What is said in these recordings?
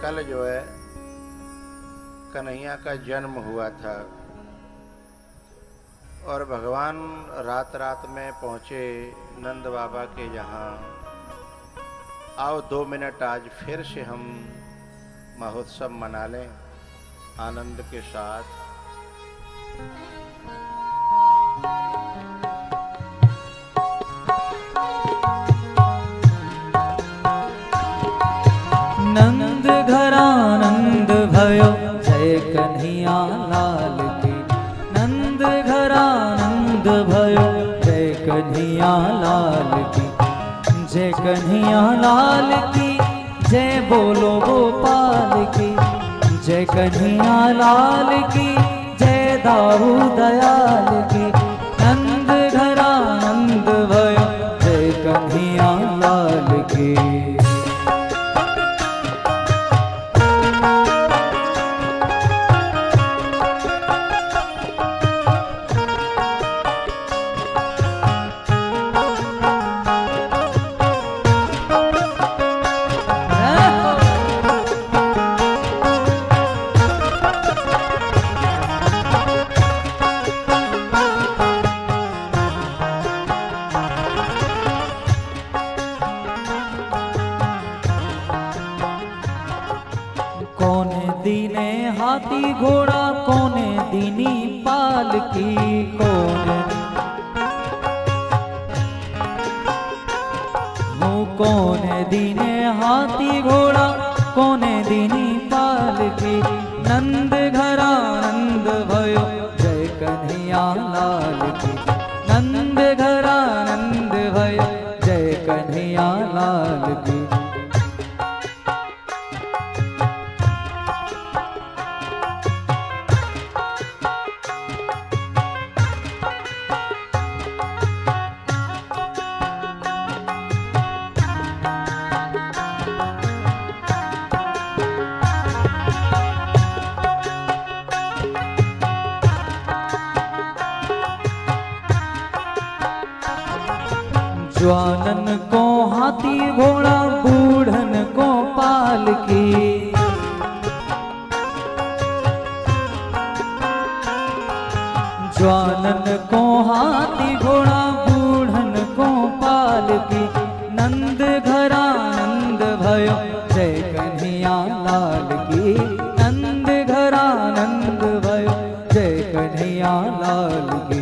कल जो है कन्हैया का जन्म हुआ था और भगवान रात रात में पहुँचे नंद बाबा के यहाँ। आओ 2 मिनट आज फिर से हम महोत्सव मना लें आनंद के साथ। नंद घरानंद भयो जय कन्हैया लाल की। नंद घरानंद भयो जय कन्हैया लाल की। जय कन्हैया लाल की जय बोलो गोपाल की। जय कन्हैया लाल की जय दाऊ दयाल की। नंद घरानंद भयो जय कन्हैया लाल की। कौने दीने हाथी घोड़ा कौने दीनी पालकी। कौने दीने हाथी घोड़ा कौने दीनी पालकी। नंद घरानंद भयो जय कन्हैया लाल की। नंद घरानंद भयो जय कन्हैया लाल की। ज्वालन को हाथी घोड़ा बूढ़न को पालकी। ज्वालन को हाथी घोड़ा बूढ़न को पालकी। नंद घरानंद भयो जय कन्हैया लाल की। नंद घरानंद भयो जय कन्हैया लाल की।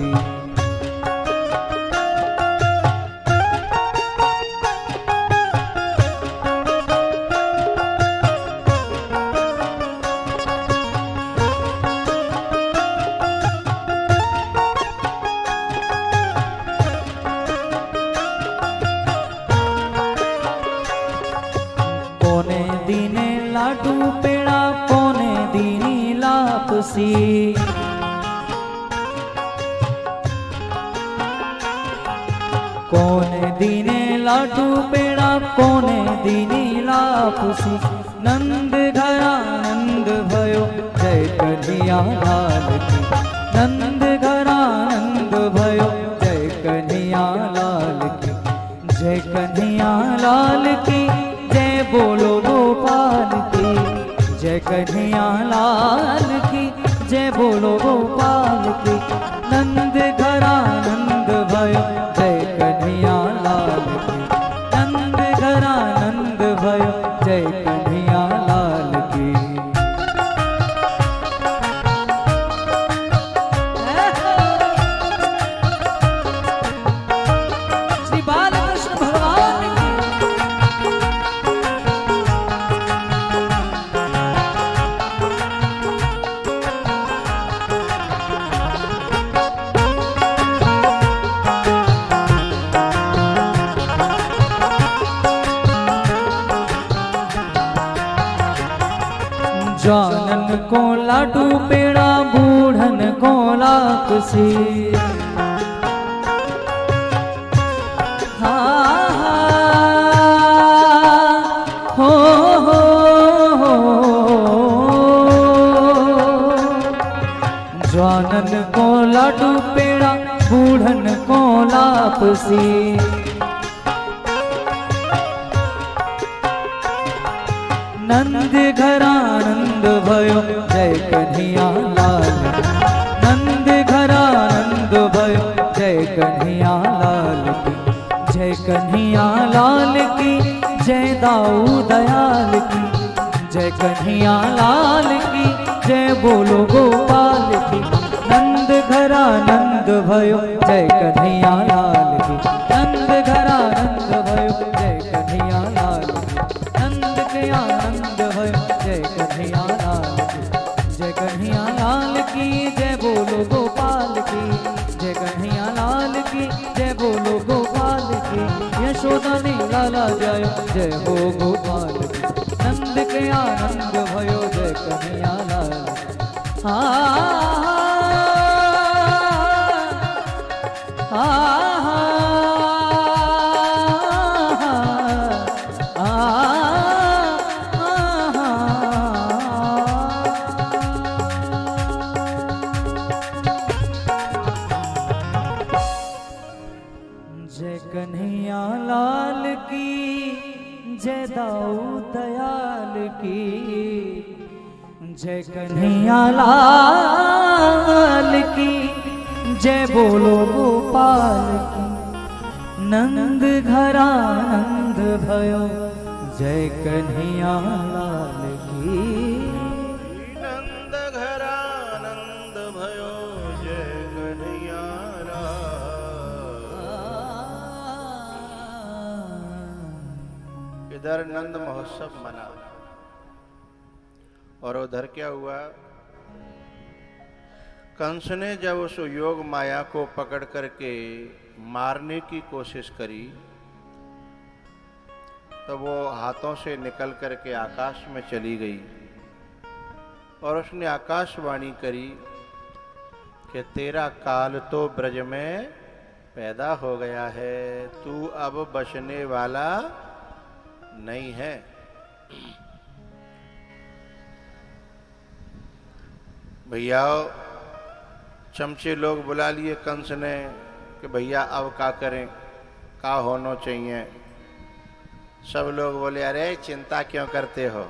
कौने दीने लाडू पेड़ा कौने दीनी लापसी। कौने दीने लाडू पेड़ा कौने दीनी लापसी। नंद घरानंद भयो जय कन्हैया लाल की। नंद घरानंद भयो जय कन्हैया लाल की। जय कन्हैया लाल की जय बोलो गोपाल की। जय कन्हैया लाल की जय बोलो गोपाल की। नंद घरानंद भयो जय कन्हैया लाल की। नंद घरानंद भयो जय कन्हैया लाल की। श्री बालकृष्ण भगवान की। ज्वालन को लाडू पेड़ा बूढ़न को लापसी। ज्वालन को लाडू पेड़ा बूढ़न को लापसी। नंद नंद घरानंद भयो जय कन्हैया लाल नंद घरानंद भयो जय कन्हैया लाल की जय कन्हैया लाल की जय दाऊ दयाल की जय कन्हैया लाल की जय बोलो गोपाल की नंद घरानंद भयो जय कन्हैया लाल की नंद घरानंद भयो जय कन्हैया लाल की नंद के आनंद भयो जय कन्हैया लाल की जय कन्हैया लाल की जय बोलो गोपाल की जय कन्हैया लाल की जय बोलो गोपाल की यशोदा ने लाला जय जय हो गोपाल की नंद के आनंद भयो जय कन्हैया लाल जय कन्हैया लाल की जय दाऊ दयाल की जय कन्हैया लाल की जय बोलो गोपाल की नंद घरानंद भयो जय कन्हैया लाल की नंद घरानंद भयो जय कन्हैया लाल। इधर नंद महोत्सव मना और उधर क्या हुआ, कंस ने जब उस योग माया को पकड़ करके मारने की कोशिश करी तो वो हाथों से निकल करके आकाश में चली गई और उसने आकाशवाणी करी कि तेरा काल तो ब्रज में पैदा हो गया है, तू अब बचने वाला नहीं है। भैया चमचे लोग बुला लिए कंस ने कि भैया अब क्या करें, क्या होना चाहिए। सब लोग बोले अरे चिंता क्यों करते हो,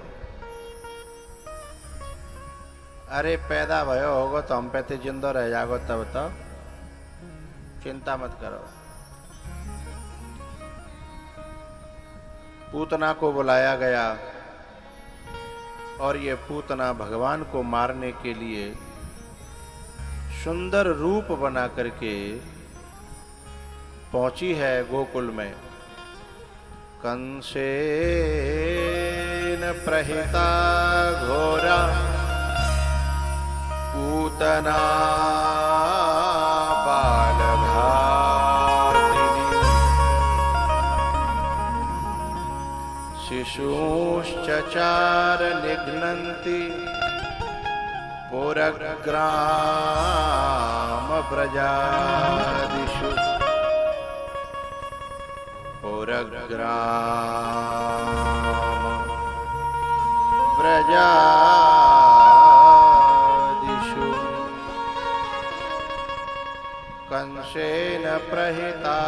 अरे पैदा भयो होगो तो हम पे तो जिंदा रह जाओ, तब तो चिंता मत करो। पूतना को बुलाया गया और ये पूतना भगवान को मारने के लिए सुंदर रूप बना करके पहुंची है गोकुल में। कंसेन प्रहिता घोरा पूतना बालघातिनी शिशूश्चचार निघ्नन्ति पुरग्राम प्रजादिषु पुरग्राम प्रजादिषु कंसेन प्रहिता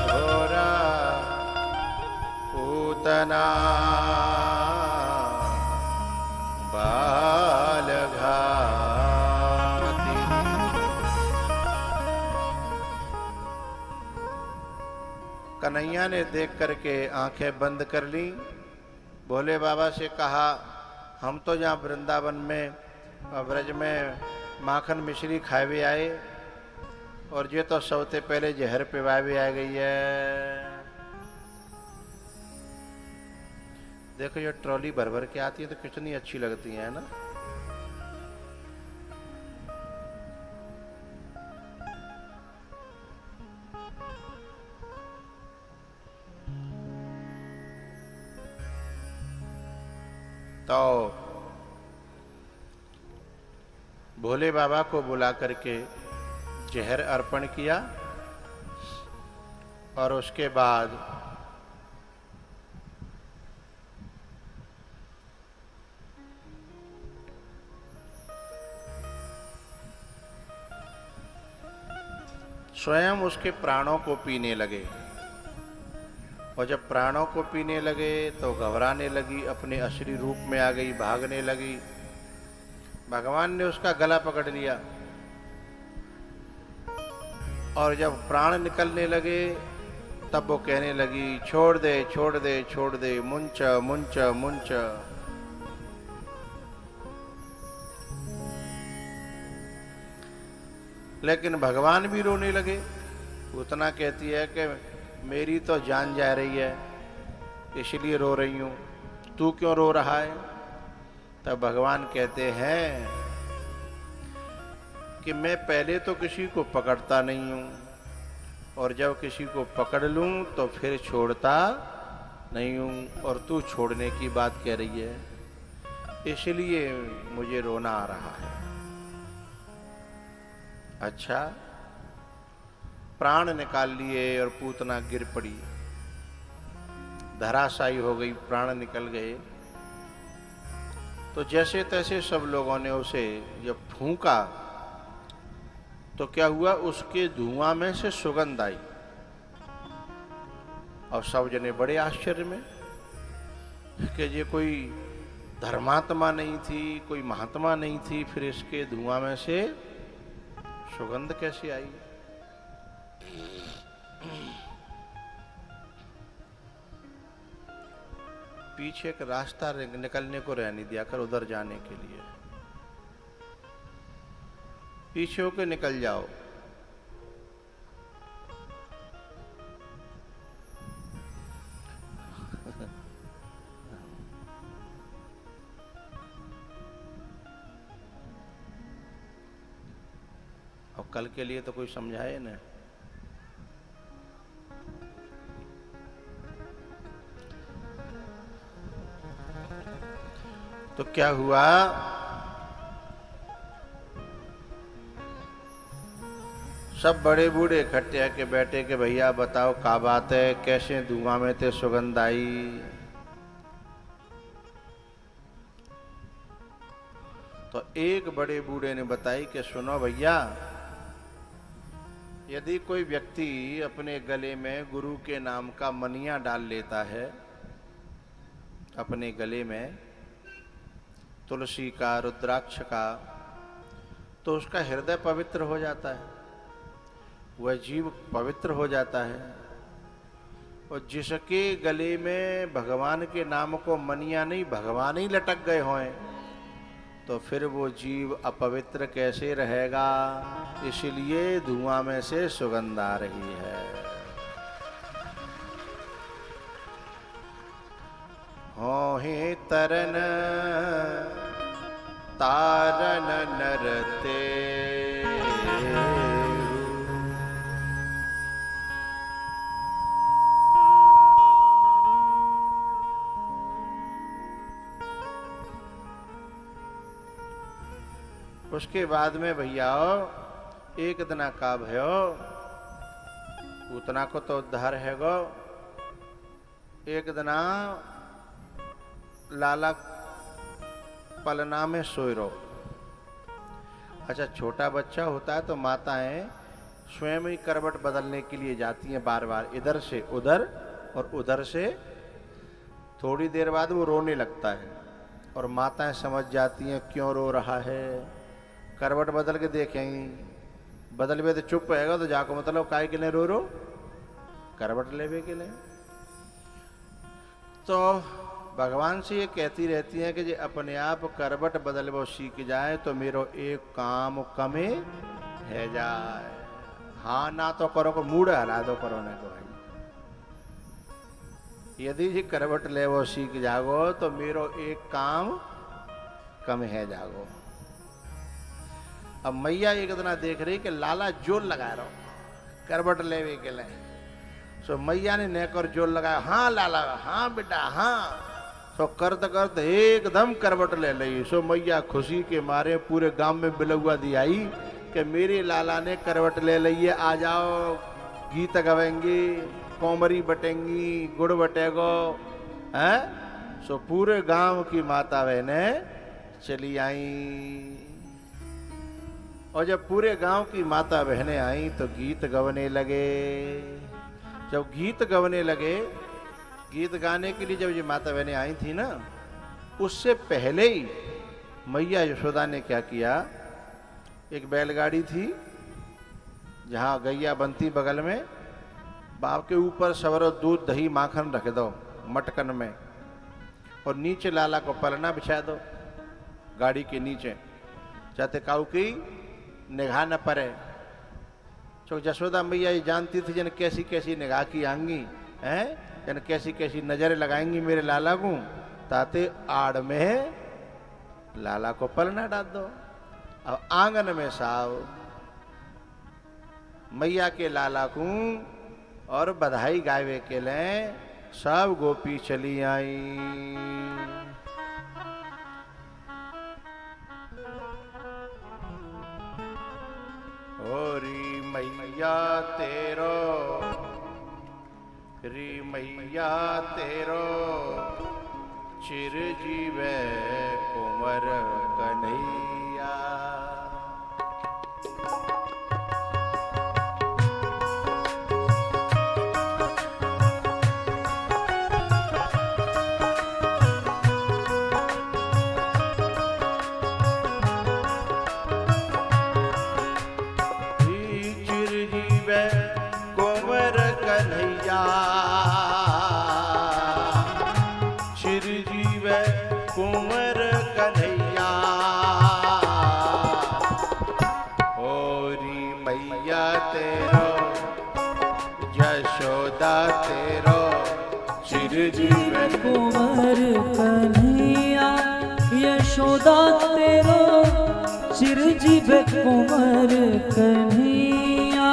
घोरा पूतना कन्हैया ने देख करके आंखें बंद कर ली। भोले बाबा से कहा हम तो यहाँ वृंदावन में ब्रज में माखन मिश्री खाए भी आए और ये तो सबसे पहले जहर पिवाए भी आ गई है। देखो ये ट्रॉली भर भर के आती है तो कितनी अच्छी लगती है ना। तो भोले बाबा को बुला करके जहर अर्पण किया और उसके बाद स्वयं उसके प्राणों को पीने लगे और जब प्राणों को पीने लगे तो घबराने लगी, अपने असली रूप में आ गई, भागने लगी। भगवान ने उसका गला पकड़ लिया और जब प्राण निकलने लगे तब वो कहने लगी, छोड़ दे छोड़ दे छोड़ दे, मुंच मुंच मुंच। लेकिन भगवान भी रोने लगे। उतना कहती है कि मेरी तो जान जा रही है इसलिए रो रही हूं, तू क्यों रो रहा है? तब भगवान कहते हैं कि मैं पहले तो किसी को पकड़ता नहीं हूं और जब किसी को पकड़ लूं तो फिर छोड़ता नहीं हूं, और तू छोड़ने की बात कह रही है, इसलिए मुझे रोना आ रहा है। अच्छा, प्राण निकाल लिए और पूतना गिर पड़ी, धराशायी हो गई, प्राण निकल गए। तो जैसे तैसे सब लोगों ने उसे जब फूंका तो क्या हुआ, उसके धुआं में से सुगंध आई और सब जने बड़े आश्चर्य में कि ये कोई धर्मात्मा नहीं थी, कोई महात्मा नहीं थी, फिर इसके धुआं में से सुगंध कैसे आई? पीछे एक रास्ता निकलने को रह नहीं दिया कर, उधर जाने के लिए पीछे होके निकल जाओ। और कल के लिए तो कोई समझाए ना। तो क्या हुआ, सब बड़े बूढ़े इकट्ठे आके बैठे कि भैया बताओ क्या बात है, कैसे धुआं में ते सुगंध आई? तो एक बड़े बूढ़े ने बताई कि सुनो भैया, यदि कोई व्यक्ति अपने गले में गुरु के नाम का मनिया डाल लेता है, अपने गले में तुलसी का, रुद्राक्ष का, तो उसका हृदय पवित्र हो जाता है, वह जीव पवित्र हो जाता है। और जिसके गले में भगवान के नाम को मनिया नहीं, भगवान ही लटक गए हों, तो फिर वो जीव अपवित्र कैसे रहेगा? इसलिए धुआं में से सुगंध आ रही है। हो ही तरन तारन नरते, उसके बाद में भैया एक दिन का भयो, उतना को तो उद्धार है गो। एक दिना लाला पलना में सोई रहो। अच्छा, छोटा बच्चा होता है तो माताएं स्वयं ही करवट बदलने के लिए जाती हैं बार बार, इधर से उधर और उधर से। थोड़ी देर बाद वो रोने लगता है और माताएं समझ जाती हैं क्यों रो रहा है। करवट बदल के देखेंगी, बदल भी तो चुप रहेगा तो जाको मतलब काय के लिए रो रो, करवट लेवे के लिए। तो भगवान से ये कहती रहती हैं कि जे अपने आप करवट बदलबो सीख जाए तो मेरो एक काम कमे है जाए। हाँ ना तो करो को मूड हला दो करो ने को भाई, यदि जी करवट ले वो सीख जागो तो मेरो एक काम कम है जागो। अब मैया एक दिन देख रही कि लाला जोर लगा रहा करवट लेवे के लिए, सो मैया ने नेकर जोर लगाया, हाँ लाला हाँ बेटा हाँ। सो करते करते एकदम करवट ले ली। सो मैया खुशी के मारे पूरे गांव में बिलुआ दी आई कि मेरे लाला ने करवट ले ली है, आ जाओ गीत गवेंगी, कोमरी बटेंगी, गुड़ बटेगो है। सो पूरे गांव की माता बहने चली आई और जब पूरे गांव की माता बहनें आई तो गीत गवने लगे। जब गीत गवने लगे गीत गाने के लिए जब ये माता बहनें आई थी ना, उससे पहले ही मैया यशोदा ने क्या किया, एक बैलगाड़ी थी जहाँ गैया बनती बगल में, बाप के ऊपर सवर दूध दही माखन रख दो मटकन में, और नीचे लाला को पलना बिछा दो गाड़ी के नीचे, चाहते काऊ की निगाह न पड़े। तो यशोदा मैया ये जानती थी जन कैसी कैसी निगाह की आंगी हैं, जन कैसी कैसी नजरें लगाएंगी मेरे लाला को, ताते आड़ में लाला को पलना डाल दो। अब आंगन में साव मैया के लाला को और बधाई गावे के लिए सब गोपी चली आई। री मैया तेरो, री मैया तेरो, चिरजीवे कुंवर कन्हैया। कुंवर कन्हैया, यशोदा तेरो चिरजीव कुंवर कन्हैया।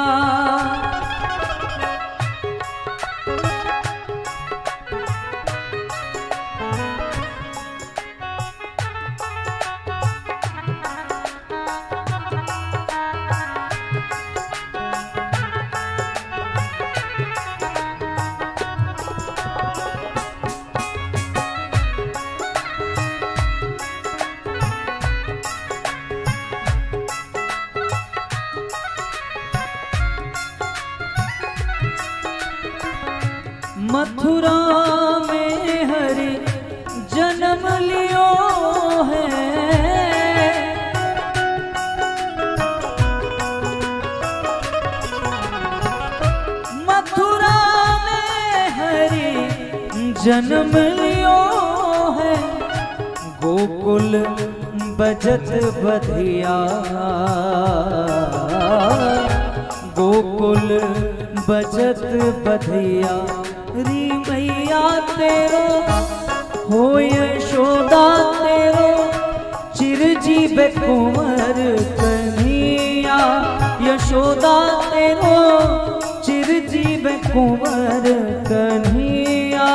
मथुरा में हरि जन्म लियो है, मथुरा में हरि जन्म लियो है, गोकुल बजत बधिया, गोकुल बजत बधिया। री मैया तेरो हो यशोदा तेरो चिरजीव कुंवर कन्हैया, यशोदा तेरो चिरजीव कुंवर कन्हैया।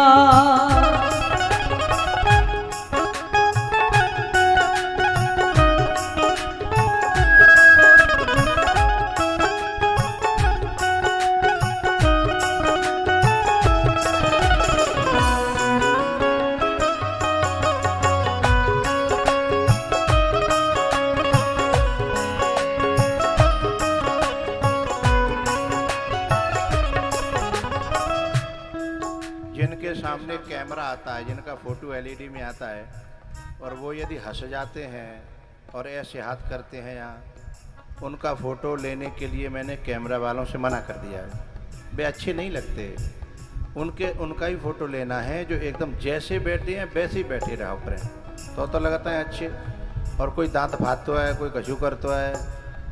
जिनके सामने कैमरा आता है, जिनका फोटो एलईडी में आता है, और वो यदि हंस जाते हैं और ऐसे हाथ करते हैं यहाँ, उनका फ़ोटो लेने के लिए मैंने कैमरा वालों से मना कर दिया है। वे अच्छे नहीं लगते, उनका ही फ़ोटो लेना है जो एकदम जैसे बैठे हैं वैसे ही बैठे रहा करें, तो लगता है अच्छे। और कोई दांत फाड़ता है, कोई कछू करता है,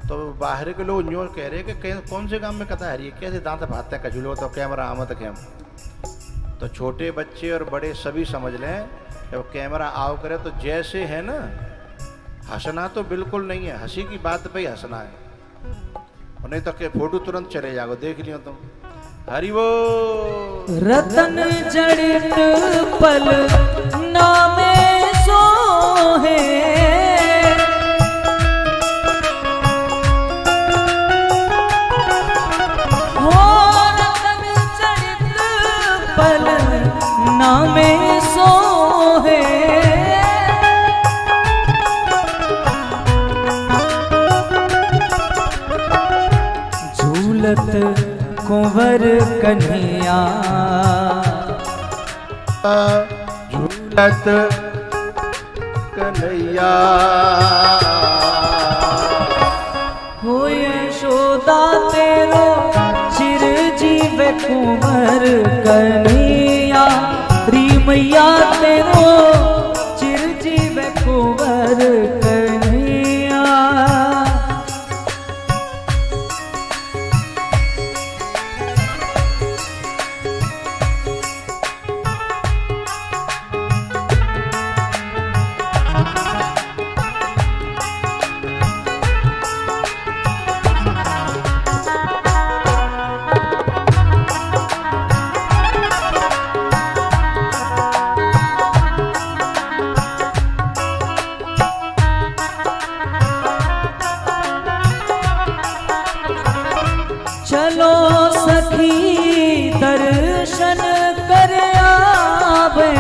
तो बाहर के लोग न्यू कह रहे हैं कि कौन से गांव में कथा है, कैसे दांत फाड़ते हैं कछू लोग, तो कैमरा आमद कैम। तो छोटे बच्चे और बड़े सभी समझ लें, जब कैमरा आओ करे तो जैसे है ना, हंसना तो बिल्कुल नहीं है, हंसी की बात पे ही हंसना है, और नहीं तो फोटो तुरंत चले जाओ, देख लियो तुम। हरि वो रतन जड़ित पल नामे सोहे, नामे सोहे, झूलत कुंवर कन्हैया, झूलत कन्हैया हो यशोदा तेरो चिरजीव कुंवर कन्हैया री मैया तेरो चिरजीव कुंवर कन्हैया। चलो सखी दर्शन कर आवे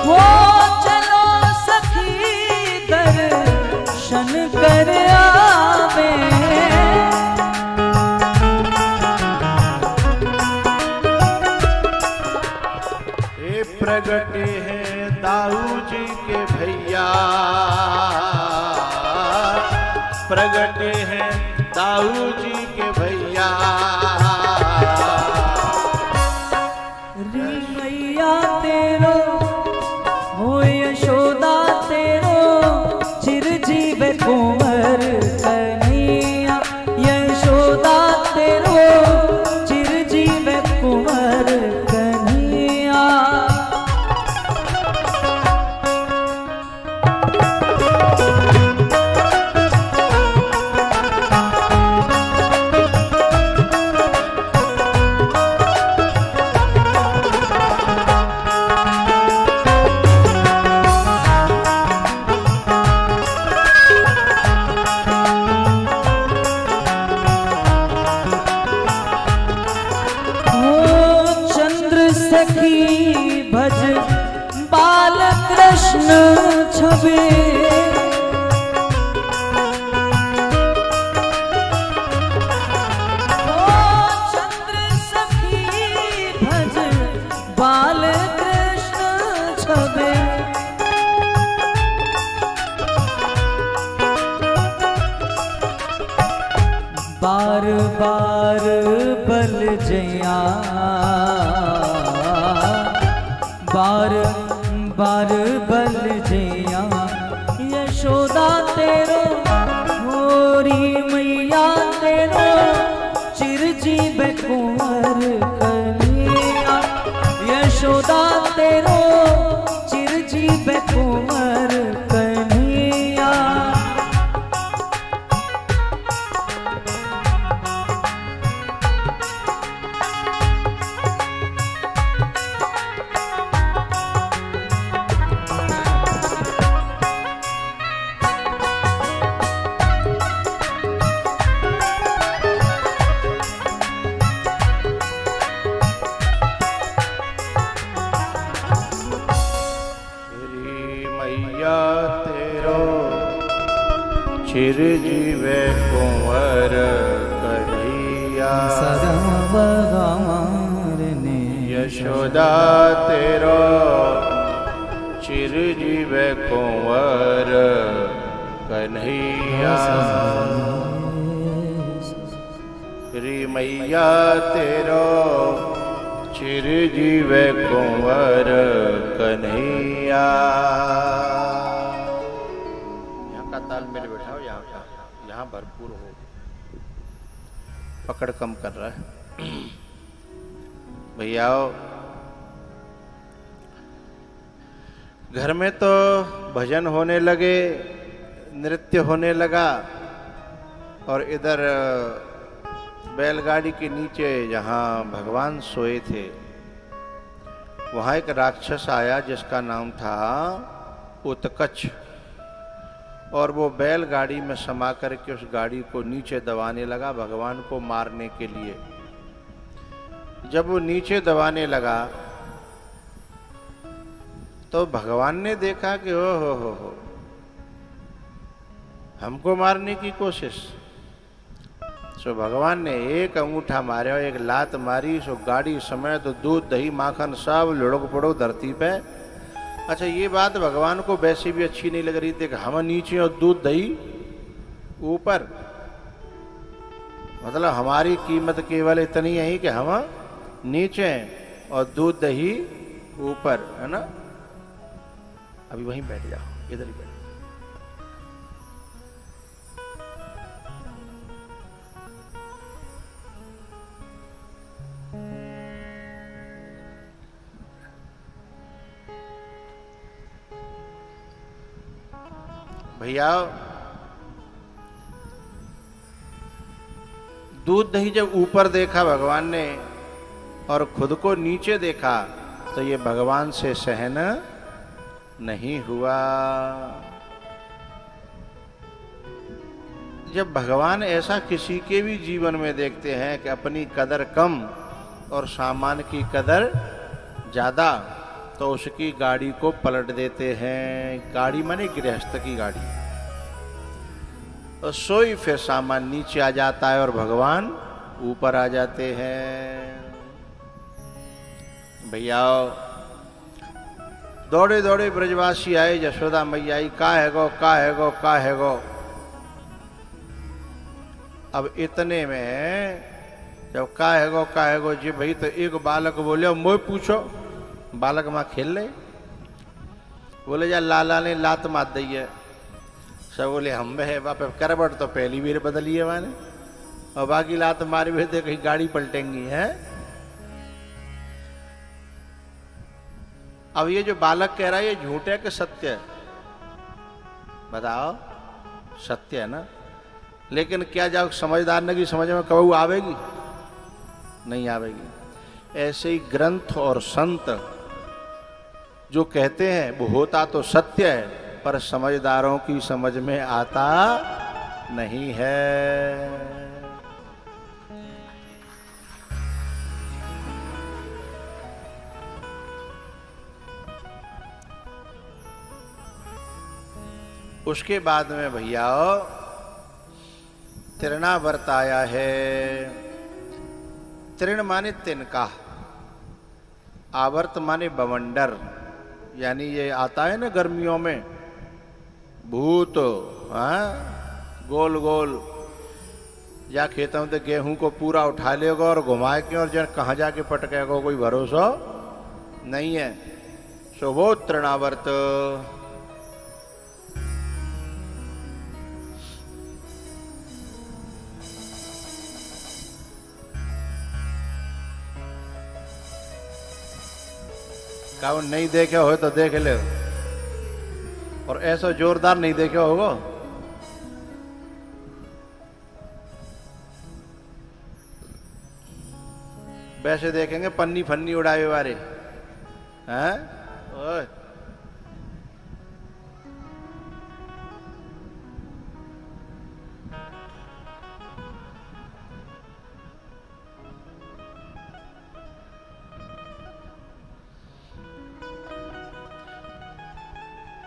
हो चलो सखी दर्शन कर आवे। ये प्रगटे हैं दाऊ जी के भैया प्रगटे हैं दाऊ जी के भैया। री मैया तेरो हो यशोदा तेरो चिरजीव कुंवर कन्हैया यशोदा तेरो चिरजीव कुंवर कन्हैया। सखी भज बाल कृष्ण छबे चंद्र सखी भज बाल कृष्ण छबे। बार बार बल जया बार बार बल जया यशोदा तेरो होरी मैया तेरो चिरजीव कुंवर कन्हैया यशोदा तेरो चिरजीव कुंवर कन्हैया। चिरजीव कुंवर कन्हैया सदा भगवान ने यशोदा तेरो चिरजीव कुंवर कन्हैया। श्री मैया तेरो चिरजीव कुंवर कन्हैया। तालमेल बैठाओ यहाँ भरपूर हो पकड़ कम कर रहा है भैयाओ। घर में तो भजन होने लगे नृत्य होने लगा और इधर बैलगाड़ी के नीचे जहाँ भगवान सोए थे वहाँ एक राक्षस आया जिसका नाम था उत्कच और वो बैलगाड़ी में समा करके उस गाड़ी को नीचे दबाने लगा भगवान को मारने के लिए। जब वो नीचे दबाने लगा तो भगवान ने देखा कि ओ हो हमको मारने की कोशिश। सो भगवान ने एक अंगूठा मारे और एक लात मारी, सो गाड़ी समेत तो दूध दही माखन सब लुढ़क पड़ो धरती पे। अच्छा, ये बात भगवान को वैसे भी अच्छी नहीं लग रही थी कि हम नीचे और दूध दही ऊपर। मतलब हमारी कीमत केवल इतनी है कि हम नीचे हैं और दूध दही ऊपर, है ना। अभी वहीं बैठ जाओ, इधर ही बैठ। भैया, दूध दही जब ऊपर देखा भगवान ने और खुद को नीचे देखा तो ये भगवान से सहन नहीं हुआ। जब भगवान ऐसा किसी के भी जीवन में देखते हैं कि अपनी कदर कम और सामान की कदर ज्यादा, तो उसकी गाड़ी को पलट देते हैं। गाड़ी माने गृहस्थ की गाड़ी। और सोई फिर सामान नीचे आ जाता है और भगवान ऊपर आ जाते हैं। भैया, दौड़े दौड़े ब्रजवासी आए, यशोदा मैया आई, का है गो, का है गो, का है गो। अब इतने में जब का है गो जी भाई, तो एक बालक बोले, मोह पूछो। बालक माँ खेल ले। बोले, जा लाला ने लात मार दी है। सब बोले, हम है बाप, करबट तो पहली बार बदली है माने, और बाकी लात मारी हुए थे कहीं गाड़ी पलटेंगी है। अब ये जो बालक कह रहा है, ये झूठ है कि सत्य है? बताओ। सत्य है ना। लेकिन क्या जाओ समझदार न की समझ में कबू आवेगी? नहीं आवेगी। ऐसे ही ग्रंथ और संत जो कहते हैं वो होता तो सत्य है, पर समझदारों की समझ में आता नहीं है। उसके बाद में भैया तृणावर्त आया है। तृण माने तिनका, आवर्त माने बवंडर, यानी ये आता है ना गर्मियों में भूत, हाँ, गोल गोल, या खेतों में गेहूं को पूरा उठा लेगा और घुमा के और जन कहाँ जाके पटकेगा कोई भरोसा नहीं है। सो वो तृणावर्त। काऊ नहीं देखे हो तो देख ले, और ऐसा जोरदार नहीं देखे होगा। वैसे देखेंगे पन्नी फन्नी उड़ाए वाले, हैं? ओए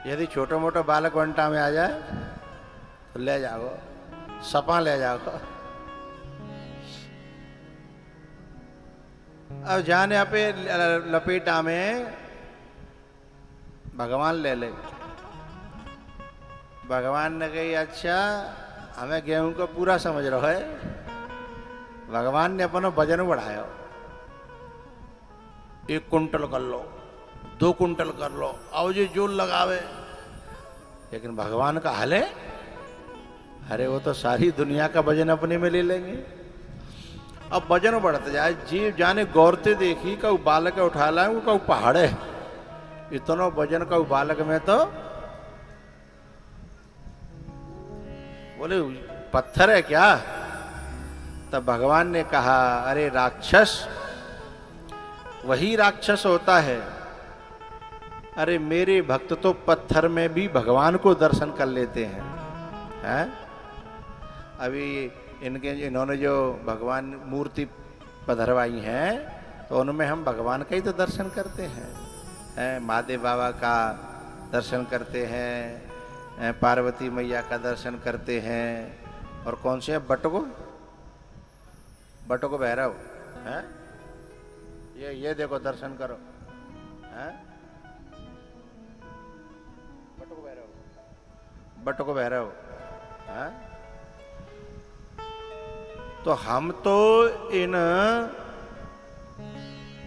यदि छोटा मोटा बालक वंटा में आ जाए तो ले जाओ, सपा ले जाओ। अब जाने पे लपेटा में भगवान ले ले। भगवान ने कही, अच्छा हमें गेहूं को पूरा समझ रहा है। भगवान ने अपना वजन बढ़ाया, 1 कुंटल कर लो, 2 कुंटल कर लो, आओ जी जोर लगावे। लेकिन भगवान का हाल है, अरे वो तो सारी दुनिया का वजन अपने में ले लेंगे। अब वजन बढ़ते जाए, जीव जाने गौरते देखी का बालक उठा लाए, वो का पहाड़ है, इतना वजन का बालक में तो बोले पत्थर है क्या? तब भगवान ने कहा, अरे राक्षस, वही राक्षस होता है। अरे मेरे भक्त तो पत्थर में भी भगवान को दर्शन कर लेते हैं, हैं? अभी इन्होंने जो भगवान मूर्ति पधरवाई है तो उनमें हम भगवान का ही तो दर्शन करते हैं। महादेव बाबा का दर्शन करते हैं, पार्वती मैया का दर्शन करते हैं, और कौन से बटगो बटुक भैरव है, ये देखो दर्शन करो है, बटुक भैरव है। तो हम तो इन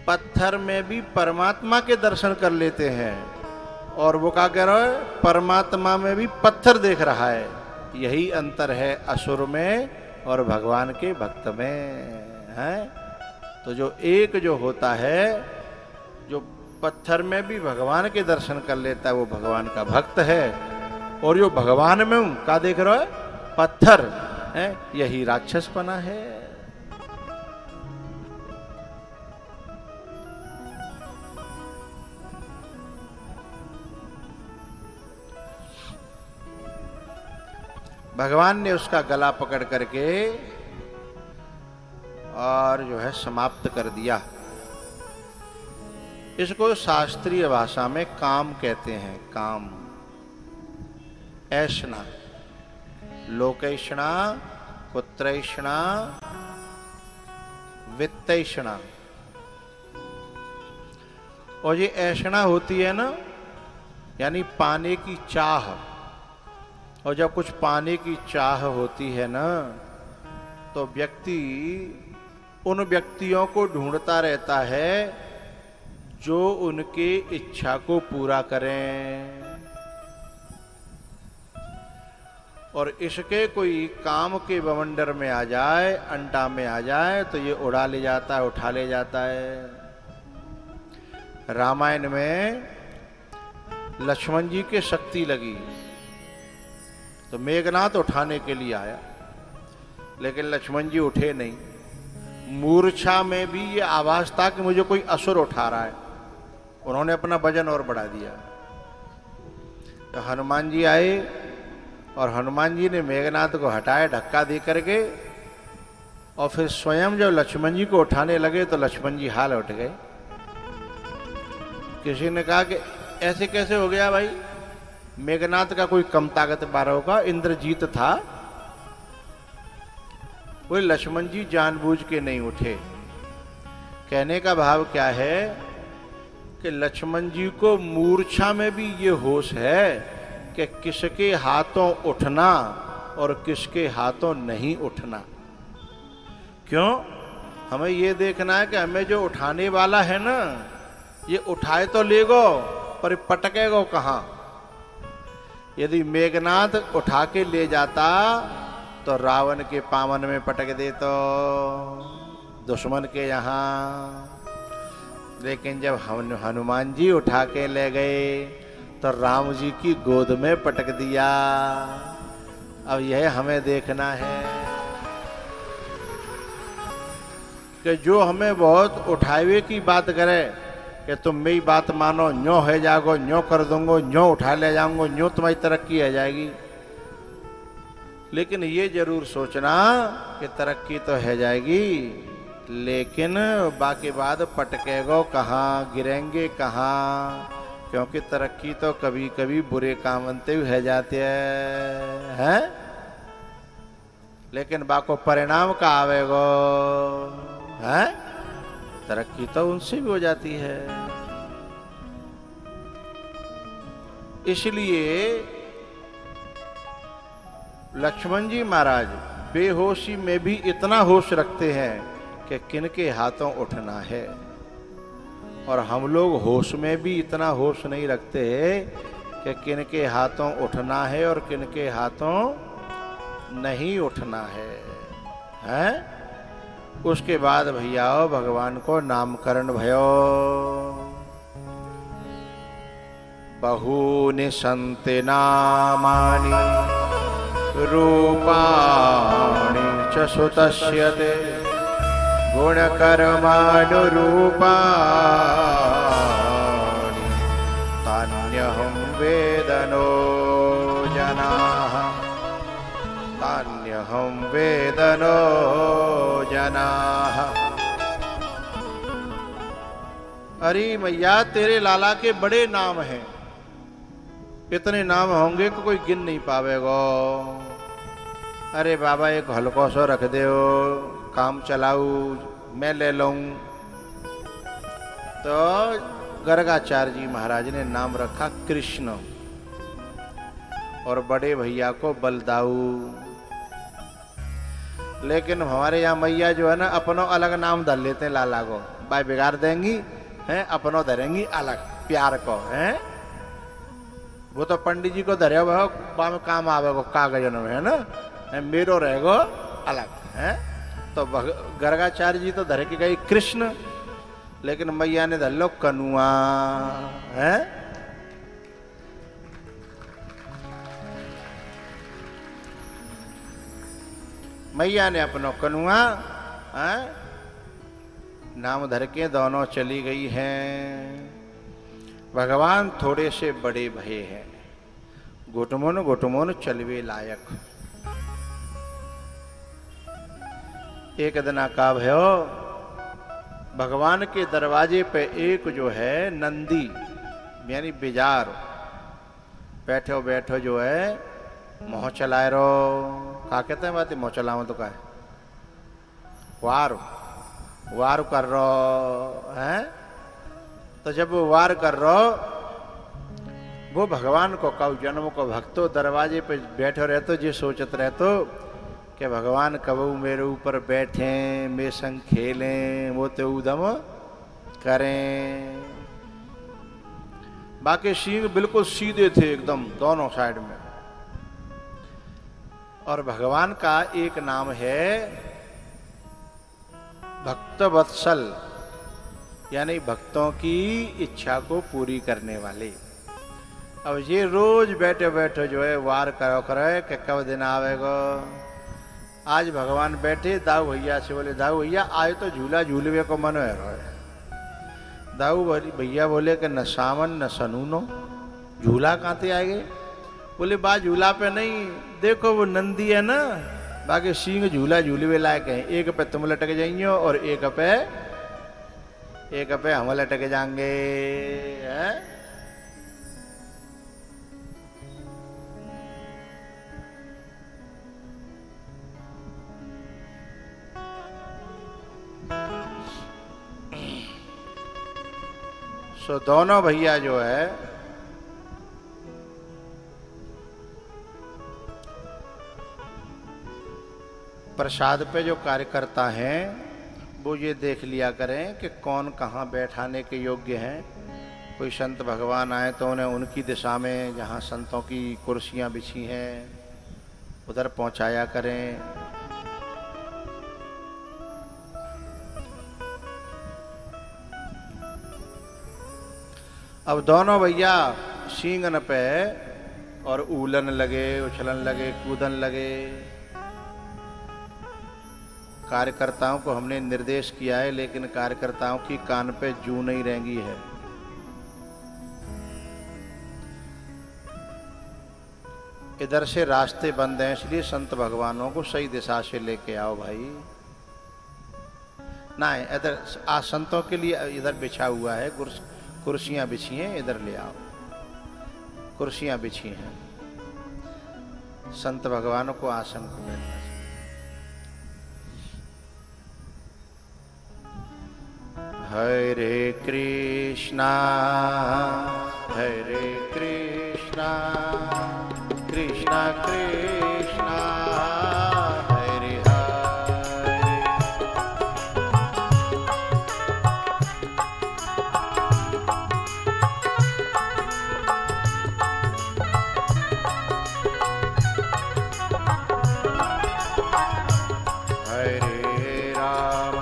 पत्थर में भी परमात्मा के दर्शन कर लेते हैं, और वो क्या कह रहा है, परमात्मा में भी पत्थर देख रहा है। यही अंतर है असुर में और भगवान के भक्त में है। तो जो एक जो होता है, जो पत्थर में भी भगवान के दर्शन कर लेता है, वो भगवान का भक्त है। और जो भगवान में हूं क्या देख रहा है, पत्थर है, यही राक्षसपना है। भगवान ने उसका गला पकड़ करके और जो है समाप्त कर दिया। इसको शास्त्रीय भाषा में काम कहते हैं, काम। ऐष्णा, लोकैष्णा, पुत्रैष्णा, वित्तैष्णा। और ये ऐष्णा होती है ना, यानी पाने की चाह। और जब कुछ पाने की चाह होती है ना, तो व्यक्ति उन व्यक्तियों को ढूंढता रहता है जो उनके इच्छा को पूरा करें। और इसके कोई काम के बवंडर में आ जाए, अंटा में आ जाए, तो ये उड़ा ले जाता है, उठा ले जाता है। रामायण में लक्ष्मण जी के शक्ति लगी तो मेघनाथ उठाने के लिए आया, लेकिन लक्ष्मण जी उठे नहीं। मूर्छा में भी ये आवाज था कि मुझे कोई असुर उठा रहा है। उन्होंने अपना वजन और बढ़ा दिया। तो हनुमान जी आए और हनुमान जी ने मेघनाथ को हटाया धक्का दे करके, और फिर स्वयं जब लक्ष्मण जी को उठाने लगे तो लक्ष्मण जी हाल उठ गए। किसी ने कहा कि ऐसे कैसे हो गया भाई, मेघनाथ का कोई कम ताकत बारह होगा, इंद्रजीत था। वो लक्ष्मण जी जानबूझ के नहीं उठे। कहने का भाव क्या है कि लक्ष्मण जी को मूर्छा में भी ये होश है कि किसके हाथों उठना और किसके हाथों नहीं उठना। क्यों? हमें ये देखना है कि हमें जो उठाने वाला है ना, ये उठाए तो लेगो पर पटकेगो कहाँ। यदि मेघनाथ उठा के ले जाता तो रावण के पावन में पटक दे, तो दुश्मन के यहाँ। लेकिन जब हनुमान जी उठा के ले गए तो राम जी की गोद में पटक दिया। अब यह हमें देखना है कि जो हमें बहुत उठावे की बात करे कि तुम मेरी बात मानो, न्यो है जागो, न्यो कर दूंगो, न्यो उठा ले जाऊंगो, न्यो तुम्हारी तरक्की है जाएगी। लेकिन ये जरूर सोचना कि तरक्की तो है जाएगी, लेकिन बाकी बाद पटकेगो कहाँ, गिरेंगे कहाँ। क्योंकि तरक्की तो कभी कभी बुरे काम बनते हुए है जाते हैं, लेकिन बाको परिणाम का आवेगो है, तरक्की तो उनसे भी हो जाती है। इसलिए लक्ष्मण जी महाराज बेहोशी में भी इतना होश रखते हैं कि किनके हाथों उठना है, और हम लोग होश में भी इतना होश नहीं रखते कि किनके हाथों उठना है और किनके हाथों नहीं उठना है, हैं? उसके बाद भैया भगवान को नामकरण भयो। बहूनि सन्ति नामानि रूपाणि च सुतस्य ते गुणकर्मानुरूपाणि तान्यहं वेदनो जनाः, तान्यहं वेदनो जनाः। अरे मैया तेरे लाला के बड़े नाम हैं, इतने नाम होंगे कि कोई गिन नहीं पावेगा। अरे बाबा एक हल्को सो रख दो, काम चलाऊ, मैं ले लूं। तो गर्गाचार्य जी महाराज ने नाम रखा कृष्ण और बड़े भैया को बलदाऊ। लेकिन हमारे यहाँ मैया जो है ना अपनों अलग नाम धर लेते हैं लाला को, भाई बिगाड़ देंगी हैं, अपनों धरेंगी अलग प्यार को हैं। वो तो पंडित जी को धरे हुए में काम आवेगो कागजन में है ना, मेरो रहेगो अलग है। तो गर्गाचार्य जी तो धरे के गई कृष्ण, लेकिन मैया ने धर लो कनुआ है। मैया ने अपना कनुआ नाम धर के दोनों चली गई हैं। भगवान थोड़े से बड़े भये हैं, घुटमुन घुटमुन चलवे लायक। एक दिन का भयो भगवान के दरवाजे पे एक जो है नंदी यानी बिजार बैठो बैठो जो है मोह चलाए रो। क्या कहते हैं बात, मोह चलाओ तो क्या है, वार वार कर रो है। तो जब वो वार कर रो, वो भगवान को कब जन्म को भक्तो दरवाजे पे बैठो रहतो, जो सोचत रहतो कि भगवान कब मेरे ऊपर बैठे, मेरे संग खेलें, वो तो उदम करें। बाकी सींग बिल्कुल सीधे थे एकदम दोनों साइड में। और भगवान का एक नाम है भक्त वत्सल, यानी भक्तों की इच्छा को पूरी करने वाले। अब ये रोज बैठे बैठे जो है वार करो करे कि कब दिन आवेगा। आज भगवान बैठे, दाऊ भैया से बोले दाऊ भैया आज तो झूला झूलवे को मन है। दाऊ भैया बोले कि न सावन न सनूनो, झूला कहाँ से आएगे। बोले बा झूला पे नहीं, देखो वो नंदी है ना, बाकी सींग झूला झूलवे लायक है। एक पे तुम लटक जाइए और एक पे हम लटक जाएंगे है? सो दोनों भैया जो है प्रसाद पे जो कार्यकर्ता हैं वो ये देख लिया करें कि कौन कहाँ बैठाने के योग्य हैं। कोई संत भगवान आए तो उन्हें उनकी दिशा में जहाँ संतों की कुर्सियाँ बिछी हैं उधर पहुँचाया करें। अब दोनों भैया सींगन पे और उलन लगे, उछलन लगे, कूदन लगे। कार्यकर्ताओं को हमने निर्देश किया है, लेकिन कार्यकर्ताओं की कान पे जू नहीं रेंगी है। इधर से रास्ते बंद हैं, इसलिए संत भगवानों को सही दिशा से लेके आओ भाई। ना इधर आज संतों के लिए इधर बिछा हुआ है, कुर्सियां बिछी हैं, इधर ले आओ। कुर्सियां बिछी हैं, संत भगवानों को आसन को बैठना। हरे कृष्णा कृष्णा कृष्णा हरे हरे। हरे राम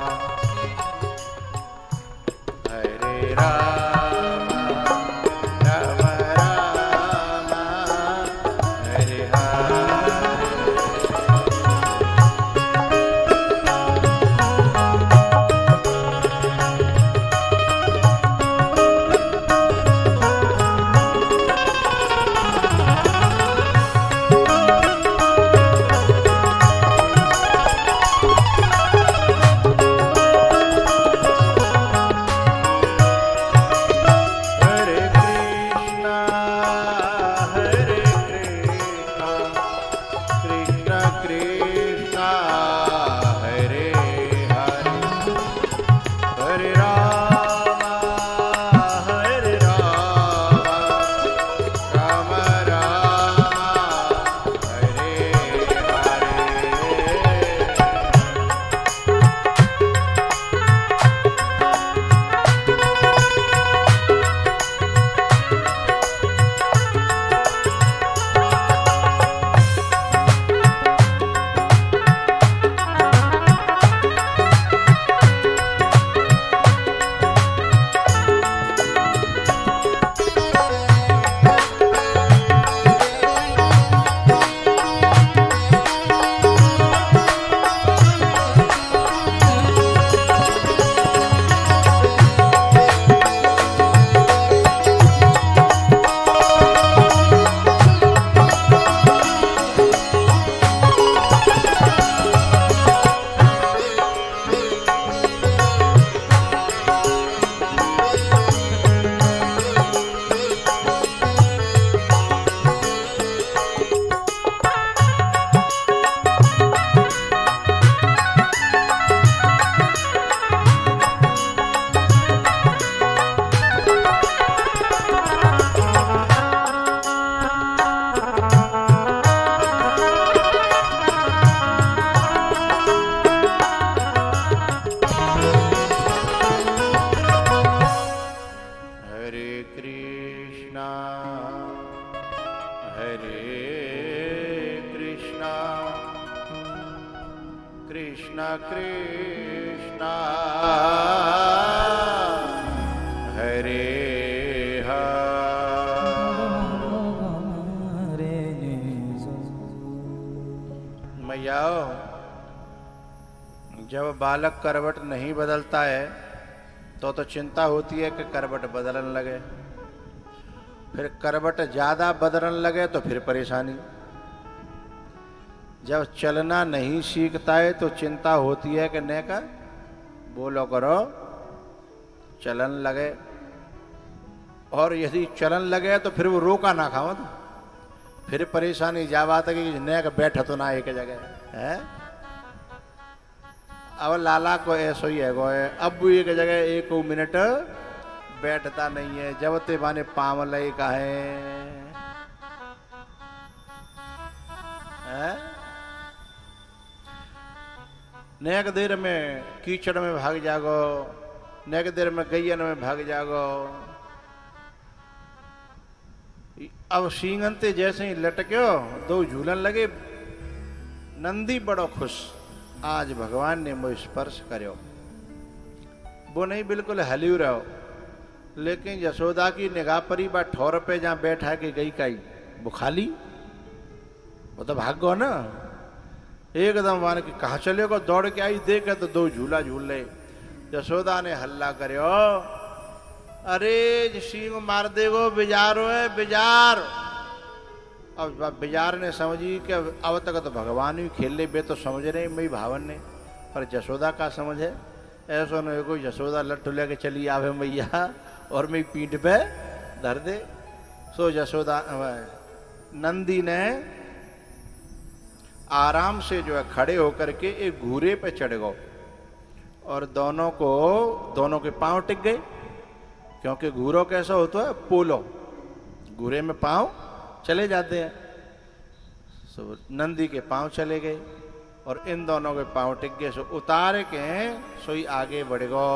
हरे राम राम राम जब बालक करवट नहीं बदलता है तो चिंता होती है कि करवट बदलने लगे, फिर करवट ज़्यादा बदलने लगे तो फिर परेशानी। जब चलना नहीं सीखता है तो चिंता होती है कि ने का बोलो करो चलन लगे, और यदि चलन लगे तो फिर वो रोका ना खाओ तो फिर परेशानी। जा बात है कि ने का बैठ तो ना एक जगह है। अब लाला को ऐसा ही है, अब भी एक जगह एक मिनट बैठता नहीं है। जब ते बाने पाम लय का है नेक देर में कीचड़ में भाग जागो, नेक देर में गैयन में भाग जागो। अब सींगनते जैसे ही लटक्यो दो झूलन लगे। नंदी बड़ो खुश, आज भगवान ने मुझे स्पर्श करो। वो नहीं बिल्कुल हल्यू रहो, लेकिन यशोदा की निगाह परी बा ठोर पे जहां बैठा के गई काई वो खाली, वो तो भाग गो ना एकदम। मान के कहा चलेगा, दौड़ के आई देखे तो दो झूला झूल ले। यशोदा ने हल्ला करो, अरे सींग मार देगो, बिजारो है बिजार। अब बिजार ने समझी कि अब तक तो भगवान ही खेल ले, बे तो समझ रहे मई भावन ने, पर यशोदा का समझ है। ऐसा नहीं कोई यशोदा लट्ठू लेके चली आवे मैया और मैं पीठ पे धर दे। सो यशोदा नंदी ने आराम से जो है खड़े होकर के एक घूरे पे चढ़ गो और दोनों के पांव टिक गए, क्योंकि घूरो कैसा होता है पोलो, घूरे में पांव चले जाते हैं। सो नंदी के पांव चले गए और इन दोनों के पांव टिक गए। सो उतार के सोई आगे बढ़ गो।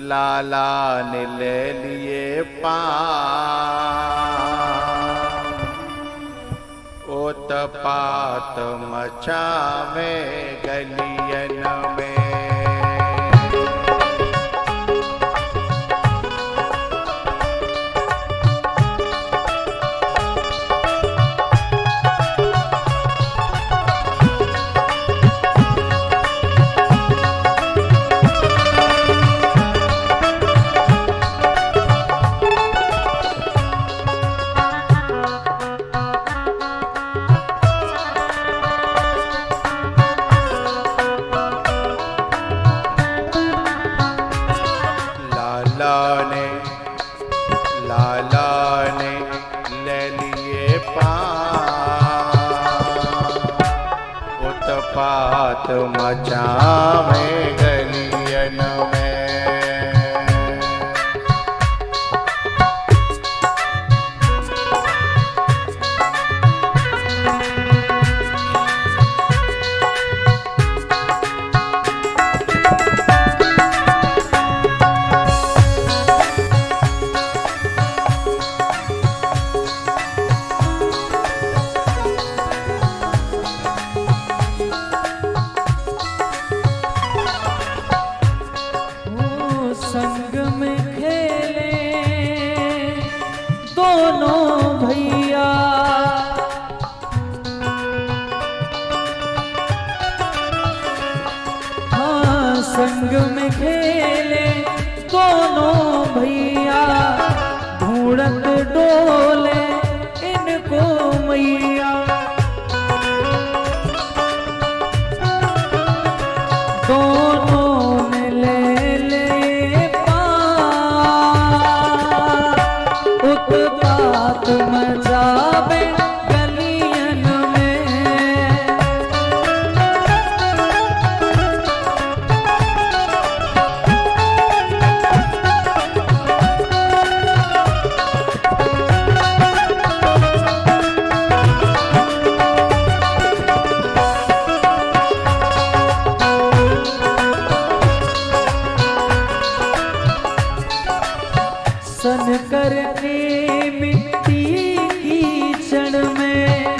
लाला ने ले लिए उत्पात मचावे गलियन में। उत्पात मचावे गलियन में। संग में खेले दोनों भैया, हाँ संग में खेले दोनों भैया, ढूंढत डोले इनको मैया। दोनों ने ले उत्पात मचावे गलियन में। सन करके मिट्टी कीचड़ में,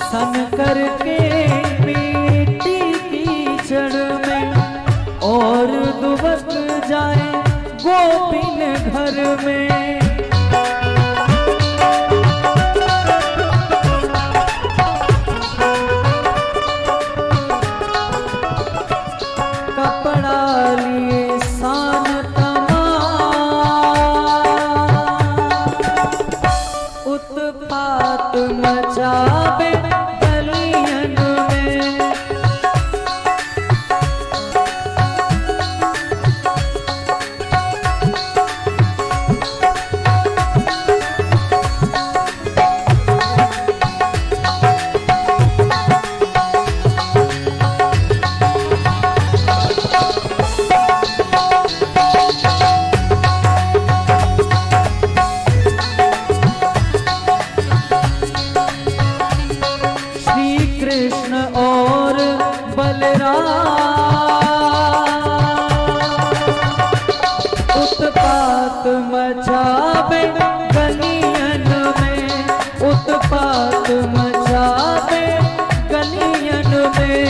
सन करके मिट्टी कीचड़ में, और दुबक जाए गोपिन घर में। और बलराम उत्पात मचावे गलियन में, उत्पात मचावे गलियन में।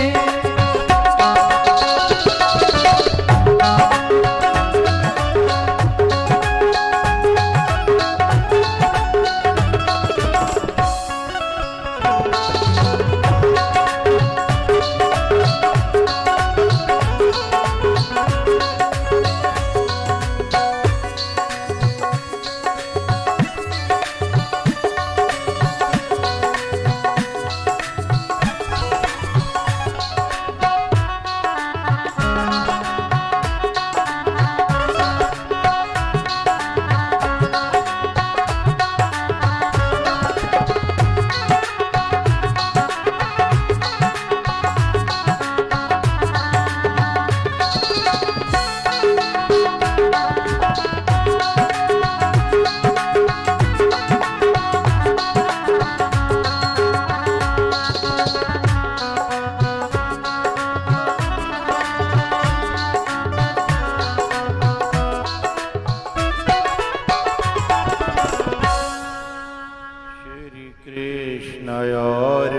और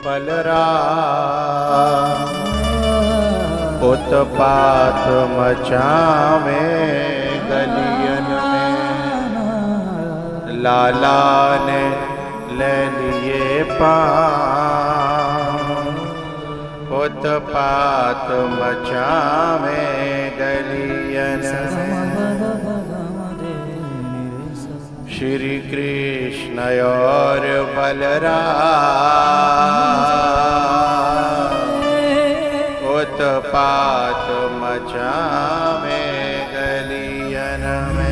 बलराम उत्पात मचावे गलियन में। लाला ने ले लिए पाँव उत्पात मचावे गलियन में। श्री कृष्ण और बलराम उत्पात मचावे गलियन में।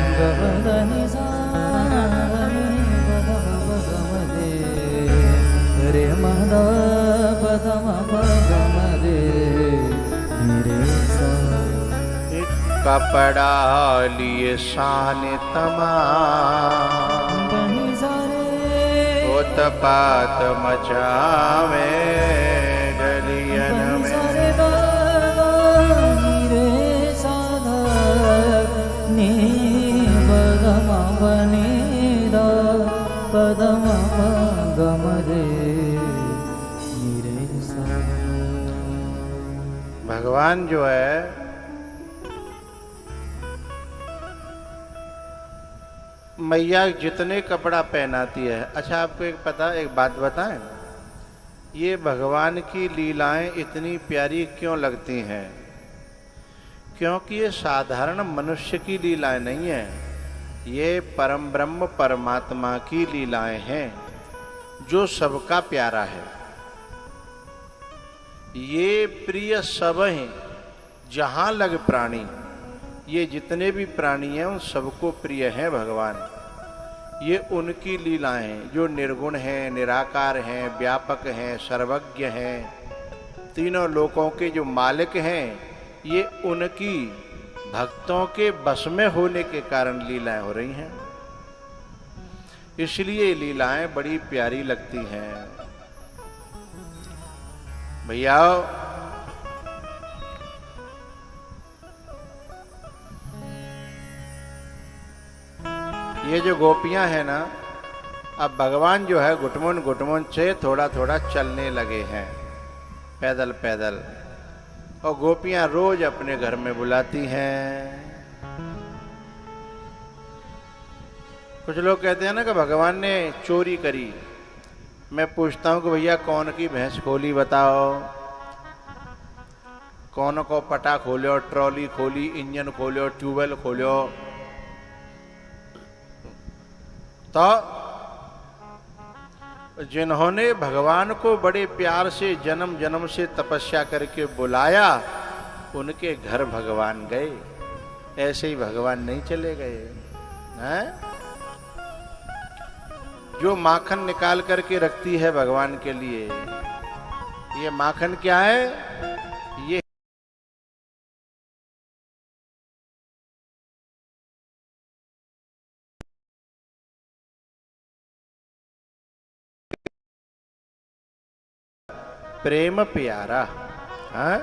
कपड़ा लिए शान तमाम उत्पात मचावे गलियन में। भगवान जो है मैया जितने कपड़ा पहनाती है। अच्छा आपको एक बात बताएं, ये भगवान की लीलाएं इतनी प्यारी क्यों लगती हैं? क्योंकि ये साधारण मनुष्य की लीलाएं नहीं है, ये परम ब्रह्म परमात्मा की लीलाएं हैं जो सबका प्यारा है। ये प्रिय सब हैं जहाँ लग प्राणी, ये जितने भी प्राणी हैं उन सबको प्रिय है भगवान। ये उनकी लीलाएं हैं जो निर्गुण हैं, निराकार हैं, व्यापक हैं, सर्वज्ञ हैं, तीनों लोकों के जो मालिक हैं। ये उनकी भक्तों के बस में होने के कारण लीलाएं हो रही हैं, इसलिए लीलाएं बड़ी प्यारी लगती हैं। भैया ये जो गोपियां हैं ना, अब भगवान जो है घुटमुन घुटमुन से थोड़ा थोड़ा चलने लगे हैं, पैदल पैदल। और गोपियां रोज अपने घर में बुलाती हैं। कुछ लोग कहते हैं ना कि भगवान ने चोरी करी। मैं पूछता हूं कि भैया कौन की भैंस खोली बताओ, कौन को पटा खोलो, ट्रॉली खोली, इंजन खोलो, ट्यूबवेल खोलो। तो जिन्होंने भगवान को बड़े प्यार से जन्म जन्म से तपस्या करके बुलाया, उनके घर भगवान गए। ऐसे ही भगवान नहीं चले गए हैं। जो माखन निकाल करके रखती है भगवान के लिए, ये माखन क्या है? ये प्रेम प्यारा। हाँ?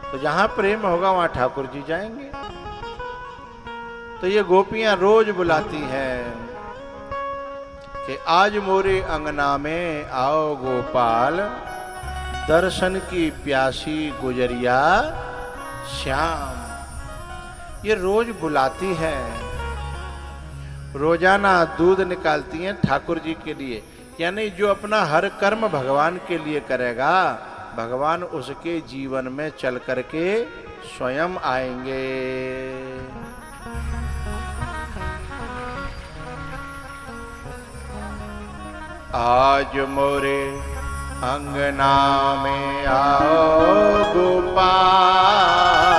तो जहां प्रेम होगा वहां ठाकुर जी जाएंगे। तो ये गोपियां रोज बुलाती हैं कि आज मोरे अंगना में आओ गोपाल, दर्शन की प्यासी गुजरिया श्याम। ये रोज बुलाती हैं, रोजाना दूध निकालती हैं ठाकुर जी के लिए। यानी जो अपना हर कर्म भगवान के लिए करेगा, भगवान उसके जीवन में चल करके स्वयं आएंगे। आज मोरे अंगना में आओ गोपाल,